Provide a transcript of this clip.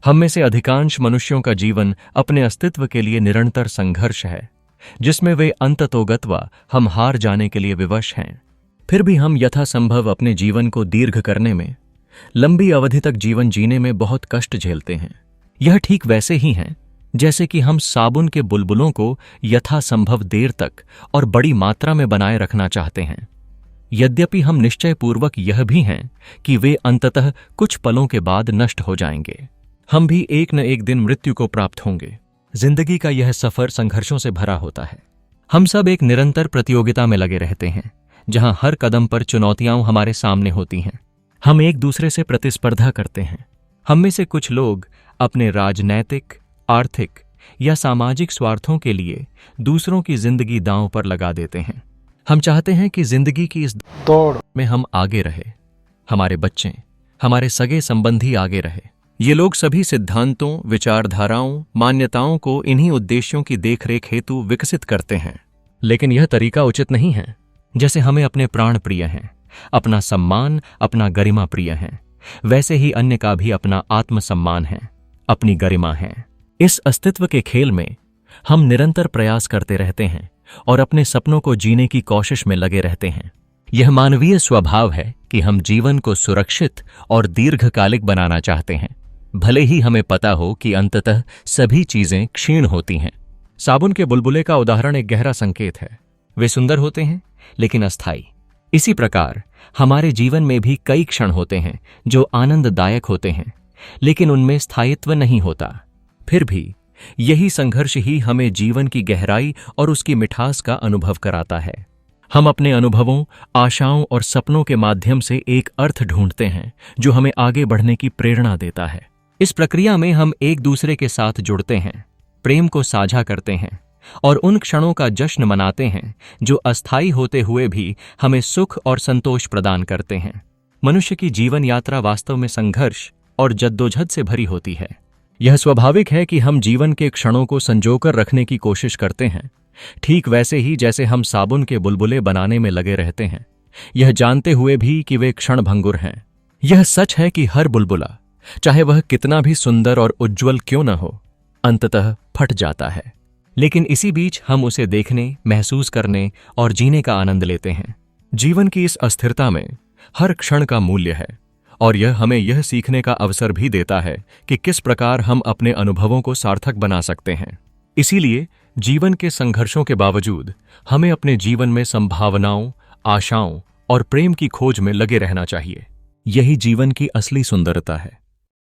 हम में से अधिकांश मनुष्यों का जीवन अपने अस्तित्व के लिए निरंतर संघर्ष है, जिसमें वे अंततोगत्वा हम हार जाने के लिए विवश हैं। फिर भी हम यथासंभव अपने जीवन को दीर्घ करने में, लंबी अवधि तक जीवन जीने में बहुत कष्ट झेलते हैं। यह ठीक वैसे ही है जैसे कि हम साबुन के बुलबुलों को यथासंभव देर तक और बड़ी मात्रा में बनाए रखना चाहते हैं। यद्यपि हम निश्चयपूर्वक यह भी हैं कि वे अंततः कुछ पलों के बाद नष्ट हो जाएंगे। हम भी एक न एक दिन मृत्यु को प्राप्त होंगे। जिंदगी का यह सफर संघर्षों से भरा होता है। हम सब एक निरंतर प्रतियोगिता में लगे रहते हैं, जहां हर कदम पर चुनौतियां हमारे सामने होती हैं। हम एक दूसरे से प्रतिस्पर्धा करते हैं। हम में से कुछ लोग अपने राजनैतिक, आर्थिक या सामाजिक स्वार्थों के लिए दूसरों की जिंदगी दांव पर लगा देते हैं। हम चाहते हैं कि जिंदगी की इस दौड़ में हम आगे रहे, हमारे बच्चे, हमारे सगे संबंधी आगे रहे। ये लोग सभी सिद्धांतों, विचारधाराओं, मान्यताओं को इन्हीं उद्देश्यों की देखरेख हेतु विकसित करते हैं। लेकिन यह तरीका उचित नहीं है। जैसे हमें अपने प्राण प्रिय हैं, अपना सम्मान, अपना गरिमा प्रिय है, वैसे ही अन्य का भी अपना आत्मसम्मान है, अपनी गरिमा है। इस अस्तित्व के खेल में हम निरंतर प्रयास करते रहते हैं और अपने सपनों को जीने की कोशिश में लगे रहते हैं। यह मानवीय स्वभाव है कि हम जीवन को सुरक्षित और दीर्घकालिक बनाना चाहते हैं, भले ही हमें पता हो कि अंततः सभी चीजें क्षीण होती हैं। साबुन के बुलबुले का उदाहरण एक गहरा संकेत है। वे सुंदर होते हैं लेकिन अस्थायी। इसी प्रकार हमारे जीवन में भी कई क्षण होते हैं जो आनंददायक होते हैं, लेकिन उनमें स्थायित्व नहीं होता। फिर भी यही संघर्ष ही हमें जीवन की गहराई और उसकी मिठास का अनुभव कराता है। हम अपने अनुभवों, आशाओं और सपनों के माध्यम से एक अर्थ ढूंढते हैं जो हमें आगे बढ़ने की प्रेरणा देता है। इस प्रक्रिया में हम एक दूसरे के साथ जुड़ते हैं, प्रेम को साझा करते हैं और उन क्षणों का जश्न मनाते हैं जो अस्थायी होते हुए भी हमें सुख और संतोष प्रदान करते हैं। मनुष्य की जीवन यात्रा वास्तव में संघर्ष और जद्दोजहद से भरी होती है। यह स्वाभाविक है कि हम जीवन के क्षणों को संजोकर रखने की कोशिश करते हैं, ठीक वैसे ही जैसे हम साबुन के बुलबुले बनाने में लगे रहते हैं, यह जानते हुए भी कि वे क्षणभंगुर हैं। यह सच है कि हर बुलबुला, चाहे वह कितना भी सुंदर और उज्ज्वल क्यों न हो, अंततः फट जाता है। लेकिन इसी बीच हम उसे देखने, महसूस करने और जीने का आनंद लेते हैं। जीवन की इस अस्थिरता में हर क्षण का मूल्य है और यह हमें यह सीखने का अवसर भी देता है कि किस प्रकार हम अपने अनुभवों को सार्थक बना सकते हैं। इसीलिए जीवन के संघर्षों के बावजूद हमें अपने जीवन में संभावनाओं, आशाओं और प्रेम की खोज में लगे रहना चाहिए। यही जीवन की असली सुंदरता है।